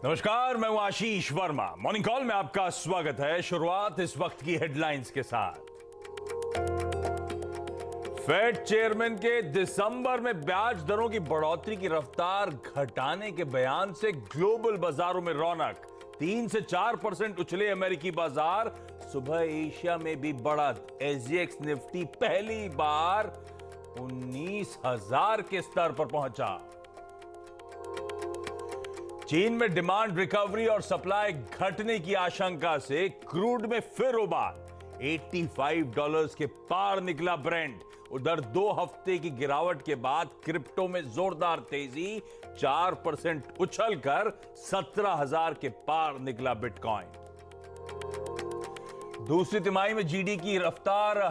नमस्कार, मैं हूं आशीष वर्मा। मॉर्निंग कॉल में आपका स्वागत है। शुरुआत इस वक्त की हेडलाइंस के साथ। फेड चेयरमैन के दिसंबर में ब्याज दरों की बढ़ोतरी की रफ्तार घटाने के बयान से ग्लोबल बाजारों में रौनक। 3 से 4% उछले अमेरिकी बाजार। सुबह एशिया में भी बढ़त। एसजीएक्स निफ्टी पहली बार 19,000 के स्तर पर पहुंचा। चीन में डिमांड रिकवरी और सप्लाई घटने की आशंका से क्रूड में फिर उबाल। $85 के पार निकला ब्रेंट। उधर 2 हफ्ते की गिरावट के बाद क्रिप्टो में जोरदार तेजी। 4% उछलकर 17,000 के पार निकला बिटकॉइन। दूसरी तिमाही में जीडी की रफ्तार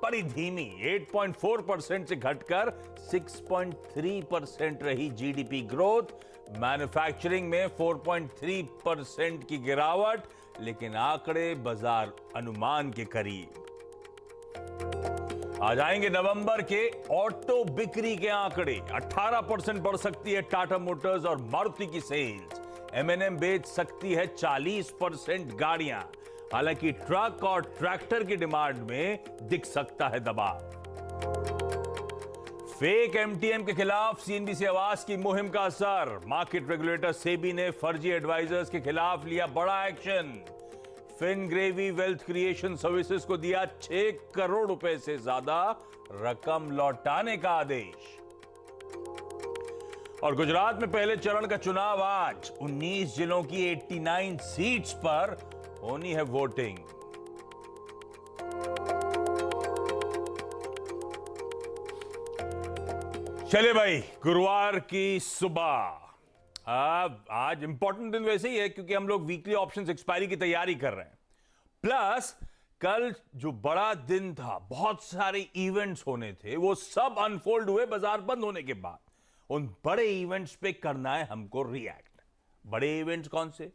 बड़ी धीमी। 8.4% से घटकर 6.3% रही जीडीपी ग्रोथ। मैन्युफैक्चरिंग में 4.3% की गिरावट, लेकिन आंकड़े बाजार अनुमान के करीब। आ जाएंगे नवंबर के ऑटो बिक्री के आंकड़े। 18% बढ़ सकती है टाटा मोटर्स और मारुति की सेल्स। एमएनएम बेच सकती है 40% गाड़ियां। हालांकि ट्रक और ट्रैक्टर की डिमांड में दिख सकता है दबाव। फेक एमटीएम के खिलाफ सीएनबीसी आवाज की मुहिम का असर। मार्केट रेगुलेटर सेबी ने फर्जी एडवाइजर्स के खिलाफ लिया बड़ा एक्शन। फिनग्रेवी वेल्थ क्रिएशन सर्विसेज को दिया 6 करोड़ रुपए से ज्यादा रकम लौटाने का आदेश। और गुजरात में पहले चरण का चुनाव आज। 19 जिलों की 89 सीट्स पर होनी है वोटिंग। चले भाई, गुरुवार की सुबह। आज इंपॉर्टेंट दिन वैसे ही है क्योंकि हम लोग वीकली ऑप्शंस एक्सपायरी की तैयारी कर रहे हैं। प्लस कल जो बड़ा दिन था, बहुत सारे इवेंट्स होने थे, वो सब अनफोल्ड हुए बाजार बंद होने के बाद। उन बड़े इवेंट्स पे करना है हमको रिएक्ट। बड़े इवेंट्स कौन से?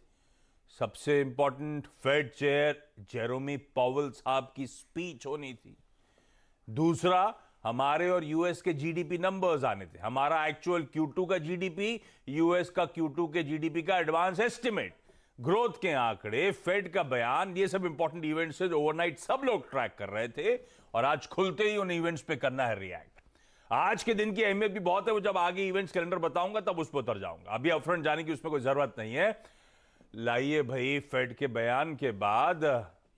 सबसे इंपॉर्टेंट फेड चेयर जेरोमी पावेल साहब की स्पीच होनी थी। दूसरा, हमारे और यूएस के जीडीपी नंबर्स आने थे। हमारा एक्चुअल Q2 का जीडीपी, यूएस का Q2 के जीडीपी का एडवांस एस्टिमेट, ग्रोथ के आंकड़े, फेड का बयान, ये सब इंपॉर्टेंट इवेंट्स से ओवरनाइट सब लोग ट्रैक कर रहे थे और आज खुलते ही उन इवेंट्स पे करना है रिएक्ट। आज के दिन की अहमियत भी बहुत है, वो जब आगे इवेंट्स कैलेंडर बताऊंगा तब उस पर उतर जाऊंगा। अभी अपफ्रंट जाने की उसमें कोई जरूरत नहीं है। लाइए भाई, फेड के बयान के बाद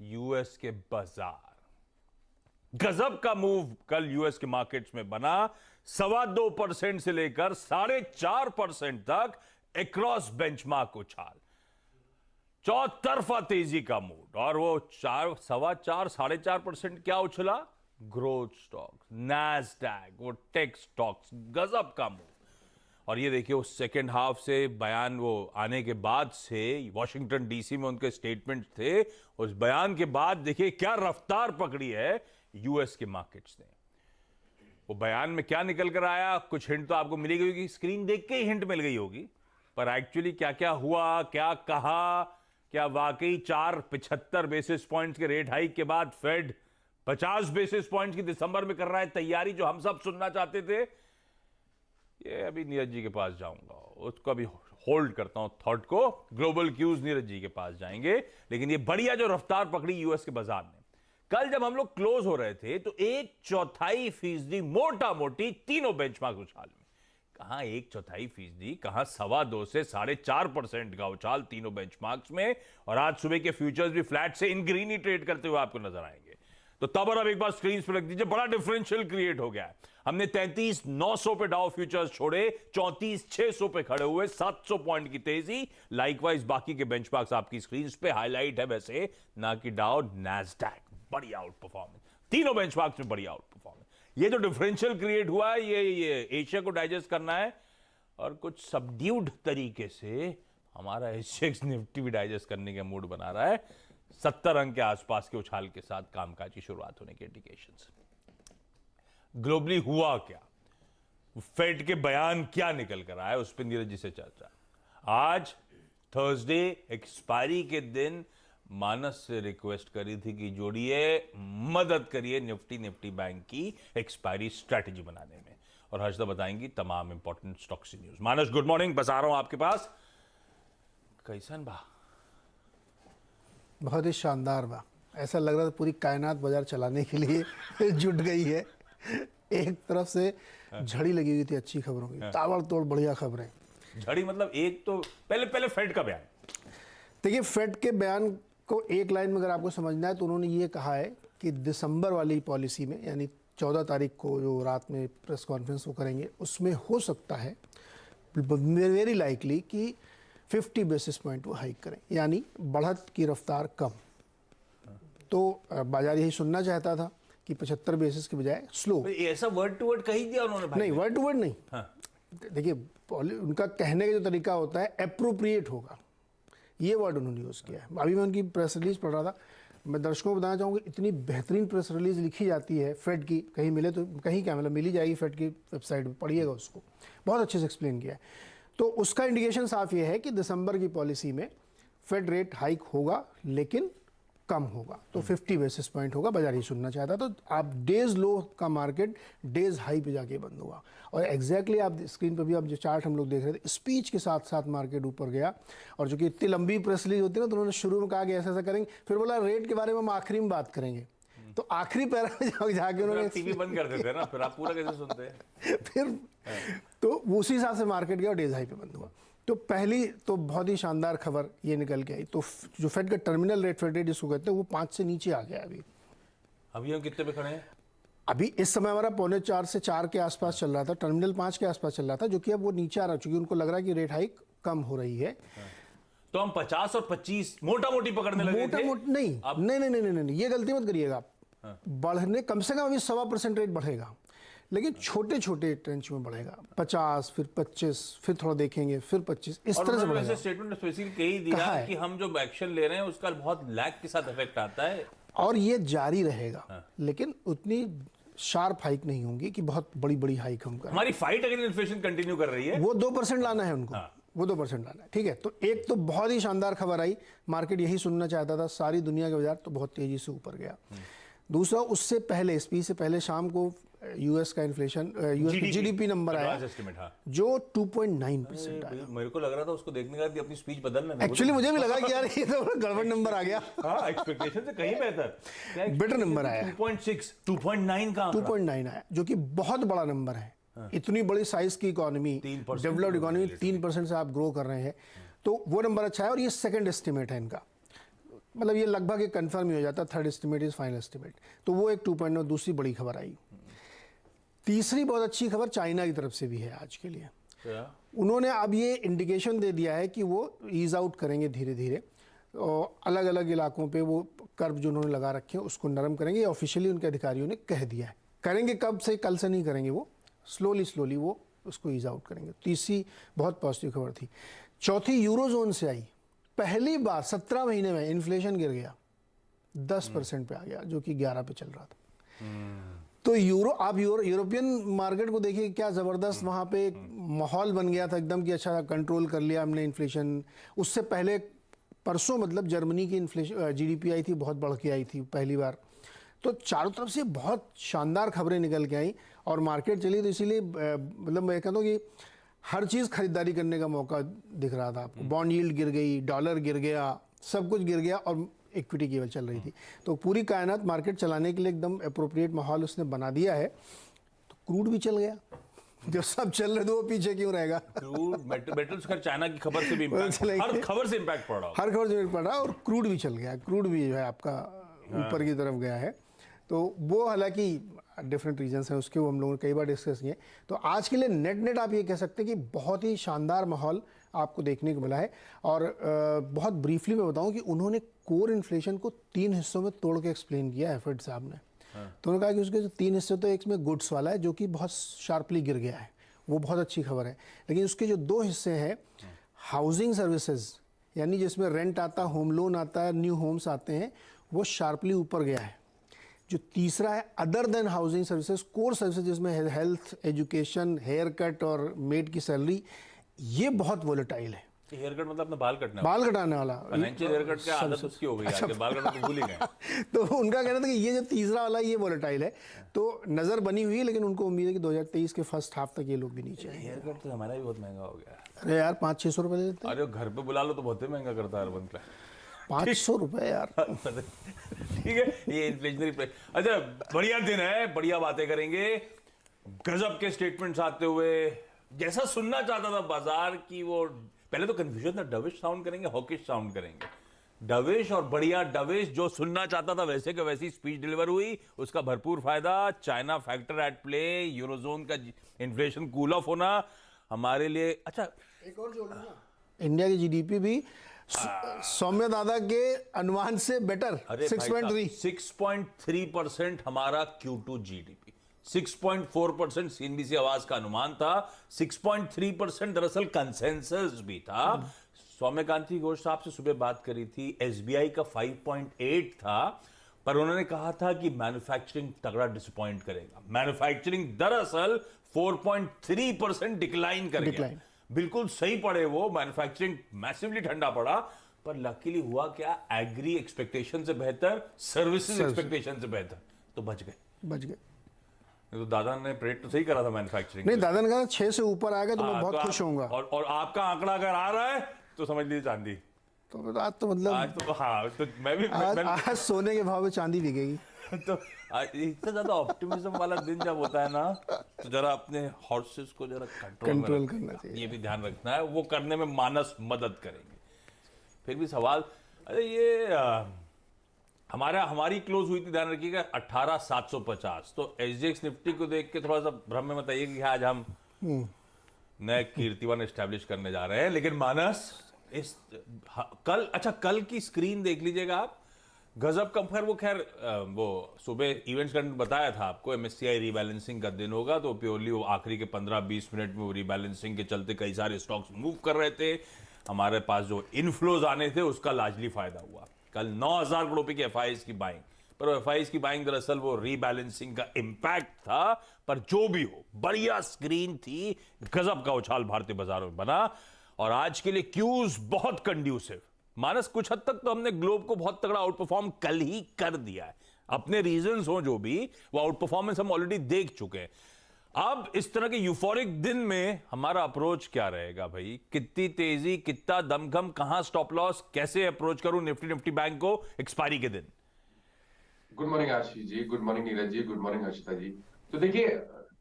यूएस के बाजार। गजब का मूव कल यूएस के मार्केट्स में बना। 2.25% से लेकर 4.5% तक अक्रॉस बेंचमार्क उछाल। चौतरफा तेजी का मूड। और वो 4.25 4.5% क्या उछला? ग्रोथ स्टॉक्स, नैस्डैक, वो टेक स्टॉक्स, गजब का मूव। और ये देखिए, उस सेकेंड हाफ से बयान वो आने के बाद से वॉशिंगटन डीसी में उनके स्टेटमेंट थे। उस बयान के बाद देखिए क्या रफ्तार पकड़ी है यूएस के मार्केट्स ने। वो बयान में क्या निकल कर आया, कुछ हिंट तो आपको मिली गई होगी, स्क्रीन देख के ही हिंट मिल गई होगी। पर एक्चुअली क्या क्या हुआ, क्या कहा, क्या वाकई 475 बेसिस पॉइंट्स के रेट हाइक के बाद फेड 50 बेसिस पॉइंट्स की दिसंबर में कर रहा है तैयारी, जो हम सब सुनना चाहते थे। ये अभी नीरज जी के पास जाऊंगा, उसको अभी होल्ड करता हूं थॉट को। ग्लोबल क्यूज नीरज जी के पास जाएंगे। लेकिन ये बढ़िया जो रफ्तार पकड़ी यूएस के बाजार ने, कल जब हम लोग क्लोज हो रहे थे तो 1/4% मोटा मोटी तीनों बेंचमार्क उछाल में। कहां 1/4%, कहां 2.25 से 4.5% का उछाल तीनों बेंचमार्क्स में। और आज सुबह के फ्यूचर्स भी फ्लैट से इन ग्रीन ही ट्रेड करते हुए आपको नजर आएंगे। तो तब और अब एक बार स्क्रीन पर रख दीजिए, बड़ा डिफरेंशियल क्रिएट हो गया है। हमने 33,900 पे डाउ फ्यूचर्स छोड़े, 34,600 पे खड़े हुए, 700 पॉइंट की तेजी। लाइकवाइज बाकी के बेंचमार्क्स आपकी स्क्रीन पे हाईलाइट है वैसे, ना कि डाउ, नैस्डैक बड़ी आउट परफॉर्मेंस, तीनों बेंचमार्क्स में बड़ी आउट परफॉर्मेंस। ये जो डिफरेंशियल क्रिएट हुआ है, ये एशिया को डाइजेस्ट करना है और कुछ सबड्यूड तरीके से हमारा एसजीएक्स निफ्टी भी डाइजेस्ट करने का मूड बना रहा है। 70 अंक के आसपास के उछाल के साथ कामकाज की शुरुआत होने के इंडिकेशंस। ग्लोबली हुआ क्या, फेड के बयान क्या निकल कर आया, उस पर नीरज जी से चर्चा। आज थर्सडे एक्सपायरी के दिन मानस से रिक्वेस्ट करी थी कि जोड़िए, मदद करिए निफ्टी बैंक की एक्सपायरी स्ट्रेटेजी बनाने में, और हर्षदा बताएंगी तमाम इंपॉर्टेंट स्टॉक्स न्यूज। मानस गुड मॉर्निंग, बस आ रहा हूं आपके पास। कैसन बा? बहुत ही शानदार बा। ऐसा लग रहा था पूरी कायनात बाजार चलाने के लिए जुट गई है। एक तरफ से झड़ी लगी हुई थी अच्छी खबरों की, ताबड़तोड़ बढ़िया खबरें। झड़ी मतलब एक तो पहले फेड का बयान। देखिए, फेड के बयान को एक लाइन में अगर आपको समझना है तो उन्होंने ये कहा है कि दिसंबर वाली पॉलिसी में, यानी 14 तारीख को जो रात में प्रेस कॉन्फ्रेंस वो करेंगे, उसमें हो सकता है वेरी लाइकली कि 50 बेसिस पॉइंट वो हाइक करें, यानी बढ़त की रफ्तार कम। तो बाजार यही सुनना चाहता था कि 75 बेसिस के बजाय स्लो। ऐसा वर्ड टू वर्ड कही दिया उन्होंने? नहीं, वर्ड टू वर्ड नहीं। हाँ। देखिए, उनका कहने का जो तरीका होता है एप्रोप्रिएट होगा, ये वर्ड उन्होंने यूज़ किया है। अभी मैं उनकी प्रेस रिलीज पढ़ रहा था, मैं दर्शकों को बताना चाहूँगा इतनी बेहतरीन प्रेस रिलीज लिखी जाती है फेड की, कहीं मिले तो कहीं क्या मतलब मिल ही जाएगी फेड की वेबसाइट पर, पढ़िएगा उसको, बहुत अच्छे से एक्सप्लेन किया है। तो उसका इंडिकेशन साफ ये है कि दिसंबर की पॉलिसी में फेड रेट हाइक होगा लेकिन कम होगा, तो 50 बेसिस पॉइंट होगा। बाजार ही सुनना चाहता, तो आप डेज लो का मार्केट डेज हाई पे जाके बंद हुआ, और एग्जैक्टली आप स्क्रीन पर भी आप जो चार्ट हम लोग देख रहे थे, स्पीच के साथ साथ मार्केट ऊपर गया। और जो कि इतनी लंबी प्रेस रिलीज होती है ना, तो उन्होंने शुरू में कहा कि ऐसा ऐसा करेंगे, फिर बोला रेट के बारे में हम आखिरी में बात करेंगे, तो आखिरी पैरा में जाके उन्होंने टीवी बंद कर देते ना, फिर आप पूरा कैसे सुनते हैं? फिर तो उसी हिसाब से मार्केट गया और डेज हाई पे बंद हुआ। तो पहली तो बहुत ही शानदार खबर ये निकल के आई, तो जो फेड का टर्मिनल रेट, फेड रेट जिसको कहते हैं, वो 5 से नीचे आ गया। अभी हम कितने पे खड़े हैं? अभी इस समय हमारा 3.25 से 4 के आसपास चल रहा था, टर्मिनल 5 के आसपास चल रहा था, जो कि अब वो नीचे आ रहा है, क्योंकि उनको लग रहा है कि रेट हाइक कम हो रही है। तो हम 50 और 25 मोटा मोटी पकड़ने लगे थे। नहीं, नहीं, ये गलती मत करिएगा आप। बढ़ने कम से कम अभी 1.25% रेट बढ़ेगा, लेकिन छोटे छोटे ट्रेंच में बढ़ेगा। 50, फिर 25, फिर थोड़ा देखेंगे, फिर 25, इस तरह से बढ़ेगा। स्टेटमेंट स्पेसिफिकली कही दिया कि हम जो एक्शन ले रहे हैं उसका बहुत लैग के साथ इफेक्ट आता है, और ये जारी रहेगा। लेकिन उतनी शार्प हाइक नहीं होंगी कि बहुत बड़ी बड़ी हाइक हम करें। हमारी फाइट अगर इन्फ्लेशन कंटिन्यू कर रही है, वो 2% लाना है उनको। वो 2% लाना है, ठीक है। तो एक तो बहुत ही शानदार खबर आई, मार्केट यही सुनना चाहता था, सारी दुनिया के बाजार तो बहुत तेजी से ऊपर गया। दूसरा, उससे पहले स्पीच से पहले शाम को यूएस का इन्फ्लेशन, यूएस जीडीपी नंबर आया जो 2.9% आया। मेरे को लग रहा था उसको देखने के बाद अपनी स्पीच बदलना। एक्चुअली मुझे भी लगा कि यार ये तो गड़बड़ नंबर आ गया। हाँ, एक्सपेक्टेशन से कहीं बेटर नंबर आया। 2.6, 2.9 का 2.9 आया, जो कि बहुत बड़ा नंबर है। इतनी बड़ी साइज की इकोनॉमी, डेवलप्ड इकोनॉमी, 3% से आप ग्रो कर रहे हैं, तो वो नंबर अच्छा है। और ये सेकंड एस्टिमेट है इनका, मतलब ये लगभग एक कंफर्म ही हो जाता है, third estimate is final estimate. तो वो एक 2.9 दूसरी बड़ी खबर आई। तीसरी बहुत अच्छी खबर चाइना की तरफ से भी है आज के लिए। उन्होंने अब ये इंडिकेशन दे दिया है कि वो ईज आउट करेंगे धीरे धीरे, और अलग अलग इलाकों पे वो कर्व जो उन्होंने लगा रखे हैं उसको नरम करेंगे। ऑफिशियली उनके अधिकारियों ने कह दिया है, करेंगे कब से, कल से नहीं करेंगे, वो स्लोली वो उसको ईज आउट करेंगे। तीसरी बहुत पॉजिटिव खबर थी। चौथी यूरोजोन से आई, पहली बार 17 महीने में इन्फ्लेशन गिर गया, 10% पे आ गया, जो कि 11 पे चल रहा था। तो आप यूरोपियन मार्केट को देखिए, क्या ज़बरदस्त वहाँ पे एक माहौल बन गया था एकदम कि अच्छा कंट्रोल कर लिया हमने इन्फ्लेशन। उससे पहले परसों मतलब जर्मनी की इन्फ्लेशन जीडीपी आई थी, बहुत बढ़ के आई थी पहली बार। तो चारों तरफ से बहुत शानदार खबरें निकल के आई और मार्केट चली। तो इसीलिए मतलब मैं कहता हूँ कि हर चीज़ खरीदारी करने का मौका दिख रहा था आपको। बॉन्ड यील्ड गिर गई, डॉलर गिर गया, सब कुछ गिर गया, और इक्विटी केवल चल रही थी। तो पूरी कायनात मार्केट चलाने के लिए एकदम अप्रोप्रिएट माहौल उसने बना दिया है। तो क्रूड भी चल गया, जो सब चल रहे थे वो पीछे क्यों रहेगा। क्रूड मेटल्स का चाइना की खबर से भी हर खबर से इम्पैक्ट पड़ रहा, हर खबर से इम्पैक्ट पड़ रहा, और क्रूड भी चल गया। क्रूड भी जो है आपका ऊपर की तरफ गया है। तो वो हालांकि डिफरेंट रीजंस हैं उसके, वो हम लोगों ने कई बार डिस्कस किए। तो आज के लिए नेट आप ये कह सकते हैं कि बहुत ही शानदार माहौल आपको देखने को मिला है। और बहुत ब्रीफली मैं बताऊं कि उन्होंने कोर इन्फ्लेशन को 3 हिस्सों में तोड़ के एक्सप्लेन किया है फेड साहब ने। तो उन्होंने कहा कि उसके जो 3 हिस्से, तो एक में गुड्स वाला है जो कि बहुत शार्पली गिर गया है, वो बहुत अच्छी खबर है। लेकिन उसके जो 2 हिस्से हैं, हाउसिंग सर्विसेज यानी जिसमें रेंट आता, होम लोन आता है, न्यू होम्स आते हैं, वो शार्पली ऊपर गया है। जो तीसरा है other than housing services, core services जिसमें हेल्थ, एजुकेशन, हेयर कट और मेड की सैलरी, ये बहुत वोलेटाइल है। हेयर कट मतलब अपना बाल कटना, बाल कटाने वाला फाइनेंशियल हेयर कट की आदत उसकी हो गई है, आजकल बाल कटना तो भूल ही गए। तो उनका कहना था कि ये जो तीसरा वाला ये वोलेटाइल है, तो नजर बनी हुई है, लेकिन उनको उम्मीद है कि 2023 के फर्स्ट हाफ तक ये लोग भी नीचे आएंगे। हेयर कट तो हमारा भी बहुत महंगा हो गया है। अरे यार 500-600 रुपए देते हैं। अरे घर पे बुला लो तो बहुत ही महंगा करता है अर्बन क्लैप। 500 रुपए यार। ठीक है, ये इन्फ्लेशनरी प्राइस। अच्छा, बढ़िया दिन है, बढ़िया बातें करेंगे, गजब के स्टेटमेंट्स आते हुए, जैसा सुनना चाहता था बाजार की। वो पहले तो कंफ्यूजन था, डविश साउंड करेंगे हॉकिश साउंड करेंगे, डविश और बढ़िया डविश, जो सुनना चाहता था वैसे का वैसी स्पीच डिलीवर हुई, उसका भरपूर फायदा। China factor at play, Eurozone का इन्फ्लेशन कूल ऑफ होना हमारे लिए। अच्छा, एक और जोड़ लूं, इंडिया की जीडीपी भी सौम्य दादा के अनुमान से बेटर, 6.3 6.3% हमारा Q2 जीडीपी, 6.4% सीएनबीसी आवाज का अनुमान था, 6.3% दरअसल कंसेंसस भी था। सौम्यकांति घोष साहब से सुबह बात करी थी, एसबीआई का 5.8 था, पर उन्होंने कहा था कि मैन्युफैक्चरिंग तगड़ा डिसअपॉइंट करेगा। मैन्युफैक्चरिंग दरअसल 4.3% डिक्लाइन करेगा। बिल्कुल सही पड़े वो, मैन्युफैक्चरिंग मैसिवली ठंडा पड़ा, पर लकीली हुआ क्या, एग्री एक्सपेक्टेशन से बेहतर, सर्विसेज एक्सपेक्टेशन से बेहतर, तो बच गए। तो दादा ने प्रेडिक्ट तो सही करा था मैन्युफैक्चरिंग। नहीं, दादा ने कहा 6 से ऊपर आएगा तो मैं बहुत तो खुश होऊंगा। और आपका आंकड़ा अगर आ रहा है तो समझ लीजिए चांदी। तो आज तो मतलब आज तो हाँ, तो मैं भी आज सोने के भाव में चांदी बिकेगी। तो इतना ज्यादा ऑप्टिमिज्म वाला दिन जब होता है ना, तो जरा अपने हॉर्सेस को जरा कंट्रोल करना चाहिए, ये भी ध्यान रखना है, वो करने में मानस मदद करेंगे। फिर भी सवाल, अरे ये हमारी क्लोज हुई थी, ध्यान रखिएगा 18,750। तो एसजीएक्स निफ्टी को देख के थोड़ा सा भ्रम में मत आइए कि आज हम नए कीर्तिमान एस्टैब्लिश करने जा रहे हैं, लेकिन मानस इस कल की स्क्रीन देख लीजिएगा आप, गजब का। खैर वो सुबह इवेंट्स का बताया था आपको, एमएससीआई रीबैलेंसिंग का दिन होगा, तो प्योरली वो आखिरी के 15-20 मिनट में वो रीबैलेंसिंग के चलते कई सारे स्टॉक्स मूव कर रहे थे। हमारे पास जो इनफ्लोज आने थे उसका लार्जली फायदा हुआ। कल 9,000 करोड़ रुपए की एफआईआईज की बाइंग, पर एफआईआईज की बाइंग दरअसल वो रीबैलेंसिंग का इंपैक्ट था। पर जो भी हो, बढ़िया स्क्रीन थी, गजब का उछाल भारतीय बाजारों में बना, और आज के लिए क्यूज बहुत कंड्यूसिव। मानस, कुछ हद तक तो हमने ग्लोब को बहुत तगड़ा आउट परफॉर्म कल ही कर दिया है, अपने रीजंस हो जो भी, वो आउट परफॉर्मेंस हम ऑलरेडी देख चुके हैं। अब इस तरह के यूफोरिक दिन में हमारा अप्रोच क्या रहेगा भाई? कितनी तेजी, कितना दमखम, कहां स्टॉप लॉस, कैसे अप्रोच करूं निफ्टी बैंक को एक्सपायरी के दिन? Good morning Ashish ji, good morning Neeraj ji, good morning Harshita जी। तो देखिए,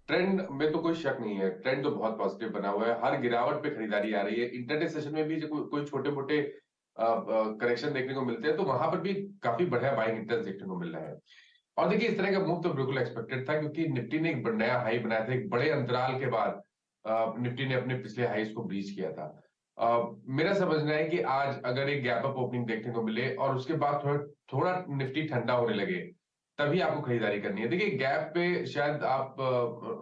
ट्रेंड में तो कोई शक नहीं है, ट्रेंड तो बहुत पॉजिटिव बना हुआ है, हर गिरावट पे खरीदारी आ रही है। इंटरडे सेशन में भी जो कोई छोटे मोटे करेक्शन देखने को मिलते हैं, तो वहां पर भी काफी बढ़िया बाइंग इंटरेस्ट देखने को मिल रहा है। और देखिए, इस तरह का मूव तो बिल्कुल एक्सपेक्टेड था, क्योंकि निफ्टी ने एक नया हाई बनाया था, एक बड़े अंतराल के बाद निफ्टी ने अपने पिछले हाईज को ब्रीच किया था। मेरा समझना है कि आज अगर एक गैप अप ओपनिंग देखने को मिले और उसके बाद थोड़ा निफ्टी ठंडा होने लगे, तभी आपको खरीदारी करनी है। देखिए, गैप पे शायद आप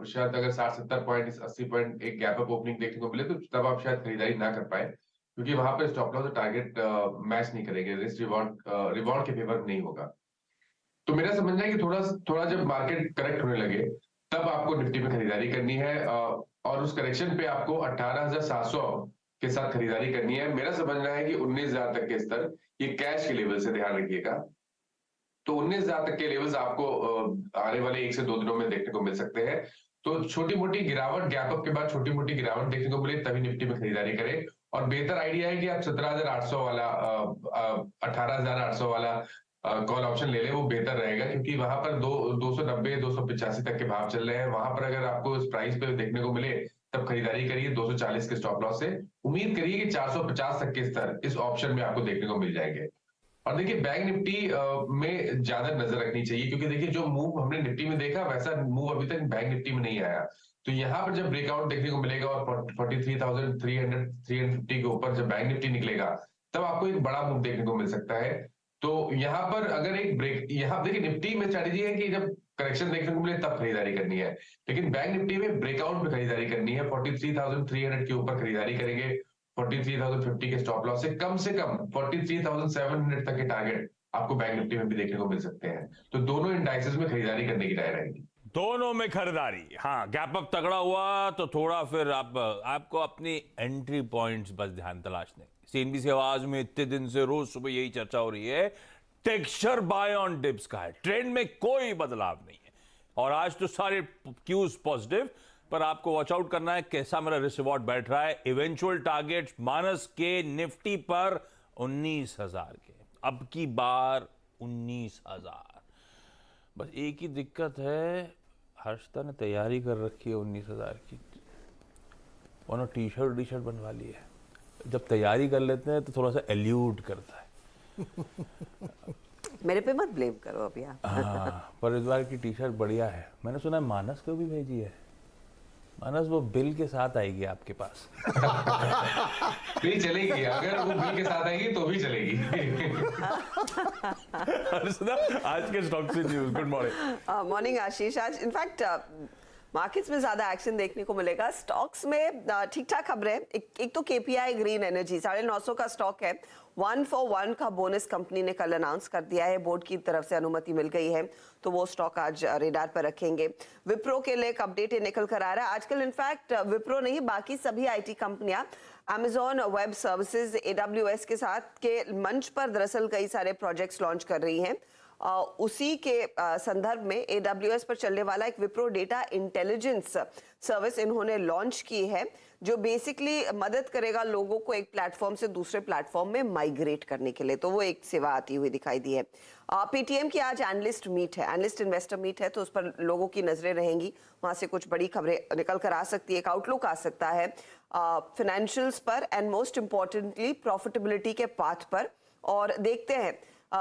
शायद अगर 60-70 पॉइंट, 80 पॉइंट एक गैप अप ओपनिंग देखने को मिले, तो तब आप शायद खरीदारी ना कर पाए, क्योंकि वहां पर स्टॉप लॉस और टारगेट मैच नहीं करेंगे, रिस्क रिवॉर्ड के फेवर नहीं होगा। तो मेरा समझना है कि थोड़ा जब मार्केट करेक्ट होने लगे, तब आपको निफ्टी में खरीदारी करनी है, और उस करेक्शन पे आपको 18,700 के साथ खरीदारी करनी है। मेरा समझना है कि 19,000 तक के स्तर, ये कैश के लेवल से, ध्यान रखिएगा, तो 19,000 तक के लेवल्स आपको आने वाले 1 से 2 दिनों में देखने को मिल सकते हैं। तो छोटी मोटी गिरावट, गैप अप के बाद छोटी मोटी गिरावट देखने को मिले, तभी निफ्टी में खरीदारी करें। और बेहतर आइडिया है कि आप 17,800 वाला 18,800 वाला कॉल ऑप्शन ले लें, वो बेहतर रहेगा, क्योंकि वहां पर 290-285 तक के भाव चल रहे हैं। वहां पर अगर आपको इस प्राइस पे देखने को मिले, तब खरीदारी करिए 240 के स्टॉप लॉस से। उम्मीद करिए कि 450 तक के स्तर इस ऑप्शन में आपको देखने को मिल जाएंगे। और देखिए, बैंक निफ्टी में ज्यादा नजर रखनी चाहिए, क्योंकि देखिए, जो मूव हमने निफ्टी में देखा, वैसा मूव अभी तक बैंक निफ्टी में नहीं आया। तो यहाँ पर जब ब्रेकआउट देखने को मिलेगा और 43,350 के ऊपर जब बैंक निफ्टी निकलेगा, तब आपको एक बड़ा मूव देखने को मिल सकता है। तो यहाँ पर अगर एक ब्रेक, यहाँ देखिए, निफ्टी में स्ट्रेटेजी है कि जब करेक्शन देखने को मिले, तब खरीदारी करनी है, लेकिन बैंक निफ्टी में ब्रेकआउट पे खरीदारी करनी है। 43,300 के ऊपर खरीदारी करेंगे, 43,050 के स्टॉप लॉस से कम 43,700 तक के टारगेट आपको बैंक निफ्टी में भी देखने को मिल सकते हैं। तो दोनों इंडाइसेस में खरीदारी करने की राय रहेगी। दोनों में खरीदारी। हाँ, गैप अप तगड़ा हुआ तो थोड़ा फिर आपको अपनी एंट्री पॉइंट्स बस ध्यान तलाशने। सीएनबीसी आवाज में इतने दिन से रोज सुबह यही चर्चा हो रही है, टेक्सचर बाय ऑन डिप्स का है। ट्रेंड में कोई बदलाव नहीं है और आज तो सारे क्यूज पॉजिटिव, पर आपको वॉच आउट करना है कैसा मेरा रिस्क रिवॉर्ड बैठ रहा है। इवेंचुअल टारगेट मानस के निफ्टी पर 19,000 के, अब की बार 19,000। बस एक ही दिक्कत है, हर्षदा ने तैयारी कर रखी है 19,000 की, उन्होंने टी शर्ट बनवा ली है। जब तैयारी कर लेते हैं तो थोड़ा सा एल्यूड करता है। मेरे पे मत ब्लेम करो अभी आप। हाँ, पर इस बार की टी शर्ट बढ़िया है। मैंने सुना है मानस को भी भेजी है। मानस, वो बिल के साथ आएगी आपके पास। भी चलेगी, अगर वो बिल के साथ आएगी तो भी चलेगी। आज के स्टॉक से न्यूज। Good morning. मॉर्निंग आशीष। आज इनफैक्ट मार्केट्स में ज्यादा एक्शन देखने को मिलेगा। स्टॉक्स में ठीक ठाक खबरें। एक तो केपीआई ग्रीन एनर्जी 950 का स्टॉक है। 1 for 1 का बोनस कंपनी ने कल अनाउंस कर दिया है, बोर्ड की तरफ से अनुमति मिल गई है, तो वो स्टॉक आज रेडार पर रखेंगे। विप्रो के लिए एक अपडेट निकल कर आ रहा है। आजकल इनफैक्ट विप्रो नहीं, बाकी सभी आईटी कंपनियां Amazon वेब सर्विसेज AWS के साथ के मंच पर दरअसल कई सारे प्रोजेक्ट्स लॉन्च कर रही हैं। उसी के संदर्भ में AWS पर चलने वाला एक विप्रो डेटा इंटेलिजेंस सर्विस इन्होंने लॉन्च की है, जो बेसिकली मदद करेगा लोगों को एक प्लेटफॉर्म से दूसरे प्लेटफॉर्म में माइग्रेट करने के लिए, तो वो एक सेवा आती हुई दिखाई दी है। पेटीएम की आज एनालिस्ट मीट है, एनालिस्ट इन्वेस्टर मीट है, तो उस पर लोगों की नजरें रहेंगी। वहां से कुछ बड़ी खबरें निकल कर आ सकती है, एक आउटलुक आ सकता है फाइनेंशियल्स पर एंड मोस्ट इंपॉर्टेंटली प्रॉफिटेबिलिटी के पाथ पर। और देखते हैं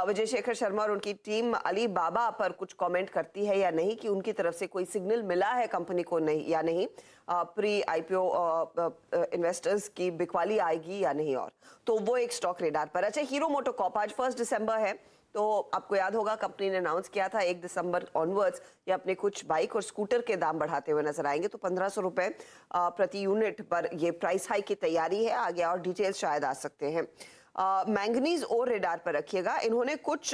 विजय शेखर शर्मा और उनकी टीम अली बाबा पर कुछ कमेंट करती है या नहीं, कि उनकी तरफ से कोई सिग्नल मिला है कंपनी को नहीं या नहीं, प्री आईपीओ इन्वेस्टर्स की बिकवाली आएगी या नहीं, और तो वो एक स्टॉक रेडार पर। अच्छा, हीरो मोटोकॉर्प आज 1 दिसंबर है, तो आपको याद होगा कंपनी ने अनाउंस किया था 1 दिसंबर ऑनवर्ड्स ये अपने कुछ बाइक और स्कूटर के दाम बढ़ाते हुए नजर आएंगे, तो 1,500 रुपए प्रति यूनिट पर ये प्राइस हाइक की तैयारी है। आगे और डिटेल्स शायद आ सकते हैं। मैंगनीज और रेडार पर रखिएगा, इन्होंने कुछ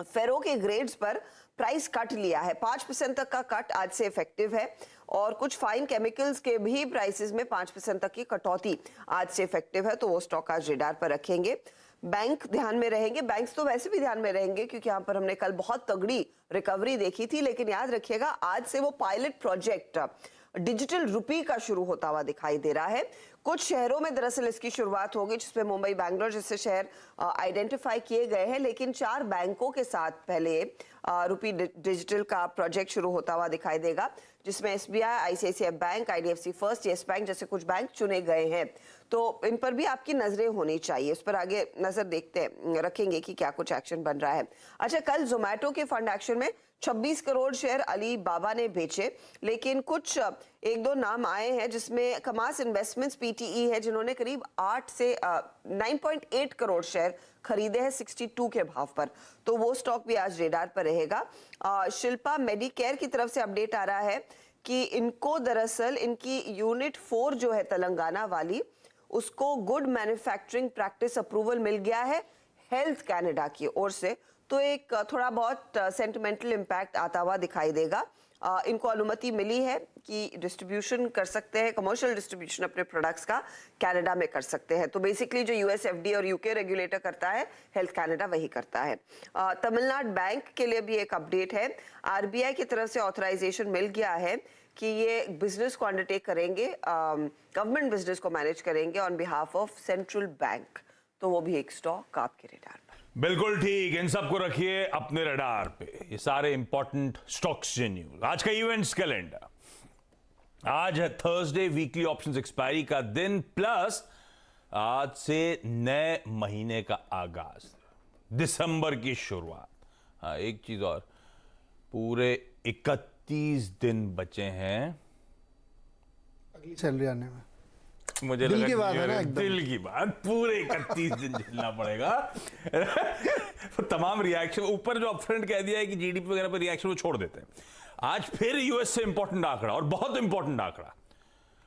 फेरो के ग्रेड्स पर प्राइस कट लिया है। 5% तक का कट आज से इफेक्टिव है, और कुछ फाइन केमिकल्स के भी प्राइसेस में 5% तक की कटौती आज से इफेक्टिव है, तो वो स्टॉक आज रेडार पर रखेंगे। बैंक ध्यान में रहेंगे, बैंक्स तो वैसे भी ध्यान में रहेंगे क्योंकि यहाँ पर हमने कल बहुत तगड़ी रिकवरी देखी थी, लेकिन याद रखिएगा आज से वो पायलट प्रोजेक्ट डिजिटल रुपी का शुरू होता हुआ दिखाई दे रहा है। कुछ शहरों में दरअसल इसकी शुरुआत होगी, जिसमें मुंबई, बैंगलोर जैसे शहर आइडेंटिफाई किए गए हैं, लेकिन 4 बैंकों के साथ पहले रुपी डिजिटल का प्रोजेक्ट शुरू होता हुआ दिखाई देगा, जिसमें SBI, ICICI bank, IDFC first, yes bank जैसे कुछ बैंक चुने गए हैं, तो इन पर भी आपकी नजरें होनी चाहिए। उस पर आगे नजर देखते रखेंगे कि क्या कुछ एक्शन बन रहा है। अच्छा, कल जोमैटो के फंड एक्शन में 26 करोड़ शेयर अली बाबा ने बेचे, लेकिन कुछ 1-2 नाम आए हैं, जिसमें कमास इन्वेस्टमेंट्स PTE है, जिन्होंने करीब 9.8 करोड़ शेयर खरीदे हैं 62 के भाव पर, तो वो स्टॉक भी आज रेडार पर रहेगा। शिल्पा मेडिकेयर की तरफ से अपडेट आ रहा है कि इनको दरअसल इनकी यूनिट 4 जो है तेलंगाना वाली, उसको गुड मैन्युफैक्चरिंग प्रैक्टिस अप्रूवल मिल गया है हेल्थ कैनेडा की ओर से, तो एक थोड़ा बहुत सेंटिमेंटल इम्पैक्ट आता हुआ दिखाई देगा। इनको अनुमति मिली है कि डिस्ट्रीब्यूशन कर सकते हैं, कमर्शियल डिस्ट्रीब्यूशन अपने प्रोडक्ट्स का कनाडा में कर सकते हैं, तो बेसिकली जो US FDA और UK रेगुलेटर करता है, हेल्थ कनाडा वही करता है। तमिलनाडु बैंक के लिए भी एक अपडेट है, RBI की तरफ से ऑथराइजेशन मिल गया है कि ये बिजनेस को अंडरटेक करेंगे, गवर्नमेंट बिजनेस को मैनेज करेंगे on behalf of central bank, तो वो भी एक स्टॉक आपके रेडार पर। बिल्कुल ठीक, इन सबको रखिए अपने रडार पे, ये सारे इंपॉर्टेंट स्टॉक्स से न्यूज। आज का इवेंट्स कैलेंडर, आज है थर्सडे, वीकली ऑप्शंस एक्सपायरी का दिन, प्लस आज से नए महीने का आगाज, दिसंबर की शुरुआत। हाँ, एक चीज और, पूरे 31 दिन बचे हैं अगली सैलरी आने में। मुझे दिल लगा की बात है ना, एकदम दिल की बात, पूरे 31 दिन झेलना पड़ेगा। तमाम रिएक्शन, ऊपर जो अपफ्रंट कह दिया है कि GDP वगैरह पर रिएक्शन वो छोड़ देते हैं। आज फिर US से इंपॉर्टेंट आंकड़ा, और बहुत इंपॉर्टेंट आंकड़ा,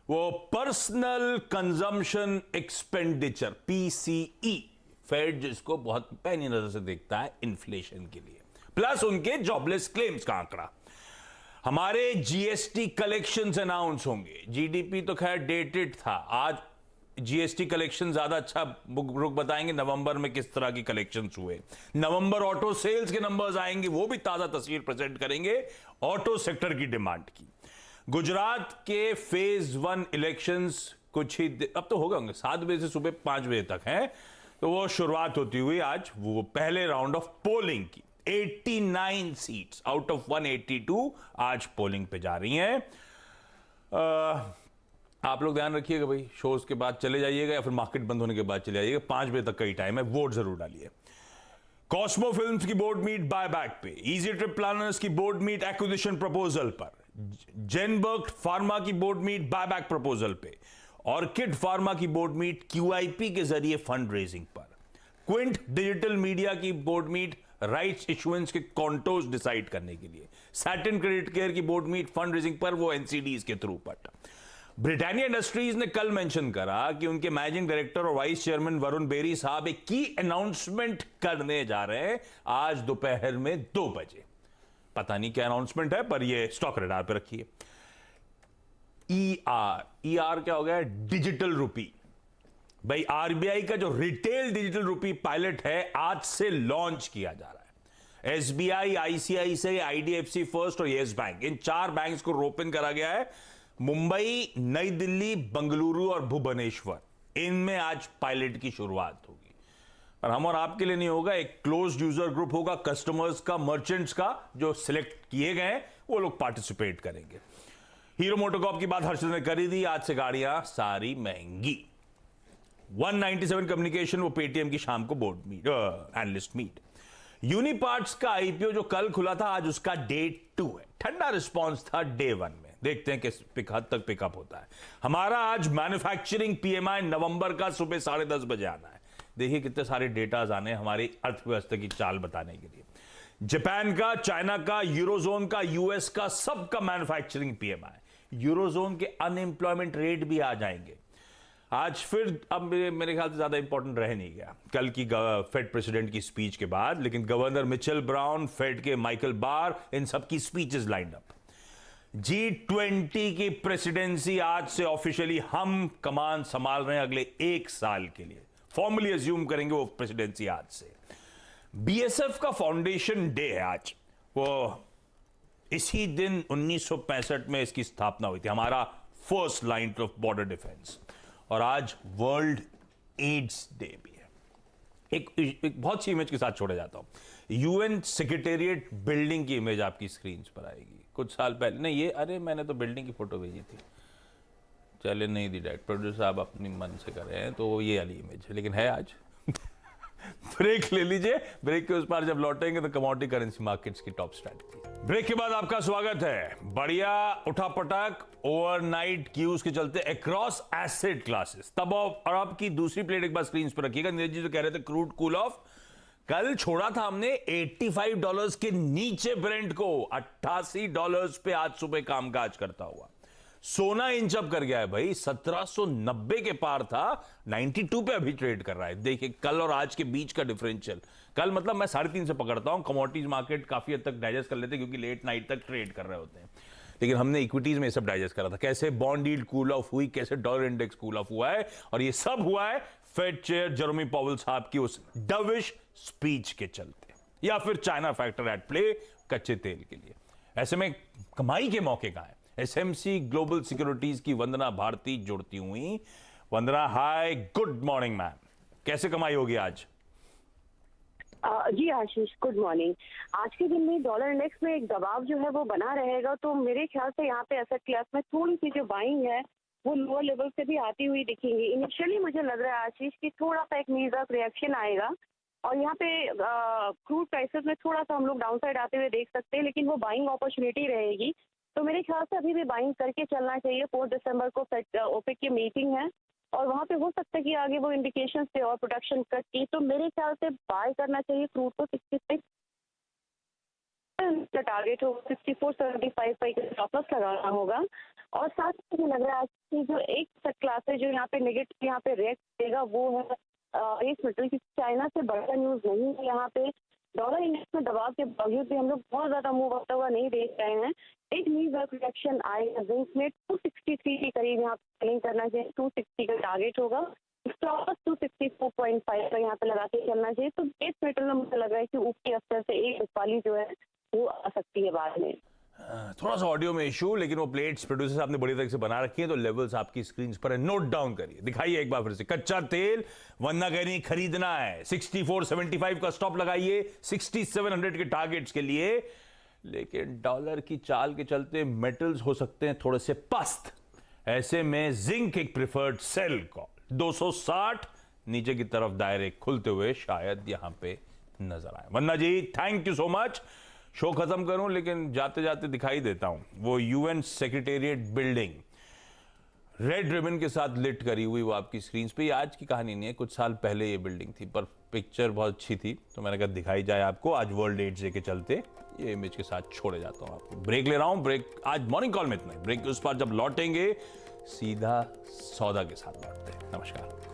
वो personal consumption expenditure PCE, Fed जिसको बहुत पैनी नजर से देखता है इन्फ्लेशन के लिए, प्लस उनके जॉबलेस क्लेम्स का आंकड़ा। हमारे जीएसटी कलेक्शंस अनाउंस होंगे। जीडीपी तो खैर डेटेड था, आज जीएसटी कलेक्शन ज्यादा अच्छा रुख बताएंगे नवंबर में किस तरह की कलेक्शंस हुए। नवंबर ऑटो सेल्स के नंबर्स आएंगे, वो भी ताजा तस्वीर प्रेजेंट करेंगे ऑटो सेक्टर की डिमांड की। गुजरात के फेज 1 इलेक्शंस कुछ ही अब तो होंगे, 7 बजे से सुबह 5 बजे तक हैं, तो वो शुरुआत होती हुई आज वो पहले राउंड ऑफ पोलिंग की 89 सीट्स आउट ऑफ 182 आज पोलिंग पे जा रही हैं। आप लोग ध्यान रखिएगा भाई, शोज के बाद चले जाइएगा या फिर मार्केट बंद होने के बाद चले जाइएगा, 5 बजे तक का ही टाइम है, वोट जरूर डालिए। कॉस्मो फिल्म्स की बोर्ड मीट बायबैक पे, इजी ट्रिप प्लानर्स की बोर्ड मीट एक्विजिशन प्रपोजल पर, जेनबर्ग फार्मा की बोर्ड मीट बायबैक प्रपोजल पे, ऑर्किड फार्मा की बोर्ड मीट क्यूआईपी के जरिए फंड रेजिंग पर, क्विंट डिजिटल मीडिया की बोर्ड मीट राइट्स इशुएंस के कॉन्टोर्स डिसाइड करने के लिए, सैटिन क्रेडिट केयर की बोर्ड मीट फंड रेजिंग पर, वो एनसीडीज के थ्रू पर। ब्रिटानिया इंडस्ट्रीज ने कल मेंशन करा कि उनके मैनेजिंग डायरेक्टर और वाइस चेयरमैन वरुण बेरी साहब एक की अनाउंसमेंट करने जा रहे हैं आज दोपहर में 2 बजे। पता नहीं क्या अनाउंसमेंट है, पर ये स्टॉक रडार पे रखिए। ईआर क्या हो गया? Digital rupee. भाई आरबीआई का जो रिटेल डिजिटल रुपी पायलट है आज से लॉन्च किया जा रहा है। एसबीआई, आईसीआईसीआई, आईडीएफसी फर्स्ट और येस बैंक, इन 4 बैंक्स को रोपन करा गया है। मुंबई, नई दिल्ली, बंगलुरु और भुवनेश्वर, इनमें आज पायलट की शुरुआत होगी। और हम और आपके लिए नहीं होगा, एक क्लोज्ड यूजर ग्रुप होगा, कस्टमर्स का, मर्चेंट्स का, जो सिलेक्ट किए गए हैं वो लोग पार्टिसिपेट करेंगे। हीरो मोटोकॉर्प की बात हर्षद ने करी थी, आज से गाड़ियां सारी महंगी। 197 कम्युनिकेशन, वो पेटीएम की शाम को board meet, analyst meet. Uniparts का आईपीओ जो कल खुला था, आज उसका डे 2 है। ठंडा रिस्पांस था डे 1 में, देखते हैं किस हद तक पिकअप होता है। हमारा आज मैन्युफैक्चरिंग पीएमआई नवंबर का सुबह 10:30 बजे आना है। देखिए कितने सारे डेटाज आने हैं हमारी अर्थव्यवस्था की चाल बताने के लिए। जापान का, चाइना का, यूरोजोन का, यूएस का, सबका मैन्युफैक्चरिंग पीएमआई, यूरोजोन के अनएम्प्लॉयमेंट रेट भी आ जाएंगे आज। फिर अब मेरे ख्याल से ज्यादा इंपॉर्टेंट रह नहीं गया कल की फेड प्रेसिडेंट की स्पीच के बाद, लेकिन गवर्नर मिचेल ब्राउन, फेड के माइकल बार, इन सबकी स्पीचेस लाइंड अप। G20 की प्रेसिडेंसी आज से ऑफिशियली हम कमान संभाल रहे हैं अगले 1 साल के लिए। फॉर्मली अज्यूम करेंगे वो प्रेसिडेंसी आज से। बीएसएफ का फाउंडेशन डे है आज, वो इसी दिन 1965 में इसकी स्थापना हुई थी, हमारा first line of border defence. और आज वर्ल्ड एड्स डे भी है। एक बहुत सी इमेज के साथ छोड़े जाता हूं। यूएन सेक्रेटेरिएट बिल्डिंग की इमेज आपकी स्क्रीन पर आएगी। कुछ साल पहले नहीं, ये अरे मैंने तो बिल्डिंग की फोटो भेजी थी, चले नहीं दी, डायरेक्ट प्रोड्यूसर साहब अपनी मन से कर रहे हैं, तो ये वाली इमेज है, लेकिन है आज। ब्रेक ले लीजिए, ब्रेक के उस पार जब लौटेंगे तो कमोडिटी करेंसी मार्केट्स की टॉप स्ट्रैटेजी। ब्रेक के बाद आपका स्वागत है। बढ़िया उठापटक ओवरनाइट क्यूज के चलते अक्रॉस एसेट क्लासेस। तब और आपकी दूसरी प्लेट एक बार स्क्रीन पर रखिएगा। नीरज जी तो कह रहे थे क्रूड कूल ऑफ, कल छोड़ा था हमने $85 के नीचे ब्रेंट को, $88 पे आज सुबह कामकाज करता हुआ। सोना इंच अप कर गया है भाई, 1790 के पार था, 92 पे अभी ट्रेड कर रहा है। देखिए कल और आज के बीच का डिफरेंशियल, कल मतलब मैं 3.5 से पकड़ता हूं, कमोडिटीज मार्केट काफी हद तक डाइजेस्ट कर लेते क्योंकि लेट नाइट तक ट्रेड कर रहे होते हैं, लेकिन हमने इक्विटीज में सब डाइजेस्ट करा था। कैसे बॉन्ड यील्ड कूल ऑफ हुई, कैसे डॉलर इंडेक्स कूल ऑफ हुआ है, और ये सब हुआ है फेड चेयर जेरोमी पावेल साहब की उस डविश स्पीच के चलते, या फिर चाइना फैक्टर एट प्ले कच्चे तेल के लिए। ऐसे में कमाई के मौके कहां है? एसएमसी ग्लोबल सिक्योरिटीज की वंदना भारती जुड़ती हुई। वंदना हाय, गुड मॉर्निंग मैम, कैसे कमाई होगी आज? जी आशीष, गुड मॉर्निंग। आज के दिन में डॉलर इंडेक्स में एक दबाव जो है वो बना रहेगा, तो मेरे ख्याल से यहाँ पे एसेट क्लास में थोड़ी सी जो बाइंग है वो लोअर लेवल से भी आती हुई दिखेंगी। इनिशियली मुझे लग रहा है आशीष कि थोड़ा सा एक नीज अप रिएक्शन आएगा और यहाँ पे क्रूड प्राइसेस में थोड़ा सा हम लोग डाउन साइड आते हुए देख सकते हैं, लेकिन वो बाइंग अपॉर्चुनिटी रहेगी। तो मेरे ख्याल से अभी भी बाइंग करके चलना चाहिए। 4 दिसंबर को ओपेक की मीटिंग है और वहाँ पे हो सकता है कि आगे वो इंडिकेशन से और प्रोडक्शन कट की, तो मेरे ख्याल से बाय करना चाहिए क्रूड को। 66 का टारगेट हो, 64.75 पर स्टॉप लॉस लगाना होगा। और साथ ही मुझे लग रहा है कि जो एक क्लास है जो यहाँ पे नेगेटिव यहाँ पे रिएक्ट करेगा वो है इस मेटल की। चाइना से बड़ा न्यूज नहीं है यहाँ पे, डॉलर इंडेक्स में दबाव के बावजूद भी हम लोग बहुत ज्यादा मूव होता हुआ नहीं देख रहे हैं। एक नी वर्क रिएक्शन आएगा जिंक में 263 के करीब यहाँ पे सेलिंग करना चाहिए, 260 का टारगेट होगा। स्टॉप 264.5 पर यहाँ पे लगा के चलना चाहिए। तो बेस मेटल में मुझे लग रहा है कि ऊपरी स्तर से एक रुपाली जो है वो आ सकती है बाद में। थोड़ा सा ऑडियो में इशू, लेकिन वो प्लेट्स प्रोड्यूसर्स आपने बड़ी तरह से बना रखी हैं, तो लेवल्स आपकी स्क्रीन पर है, नोट डाउन करिए, दिखाइए एक बार फिर से। कच्चा तेल वंदना कह रही खरीदना है, 64.75 का स्टॉप लगाइए 6700 के टारगेट्स के लिए। लेकिन डॉलर की चाल के चलते मेटल्स हो सकते हैं थोड़े से पस्त, ऐसे में जिंक एक प्रिफर्ड सेल कॉल 260 नीचे की तरफ दायरे खुलते हुए शायद यहां पे नजर आए। Vandana ji thank you so much. Show खत्म करूं लेकिन जाते जाते दिखाई देता हूं वो UN secretariat building red ribbon के साथ लिट करी हुई, वो आपकी स्क्रीन पे। आज की कहानी नहीं है, कुछ साल पहले ये बिल्डिंग थी, पर पिक्चर बहुत अच्छी थी तो मैंने कहा दिखाई जाए आपको। आज वर्ल्ड एड्स डे के चलते ये इमेज के साथ छोड़े जाता हूं आपको। ब्रेक ले रहा हूं, ब्रेक आज मॉर्निंग कॉल में इतना। ब्रेक के उस पार जब लौटेंगे सीधा सौदा के साथ लौटते हैं। नमस्कार।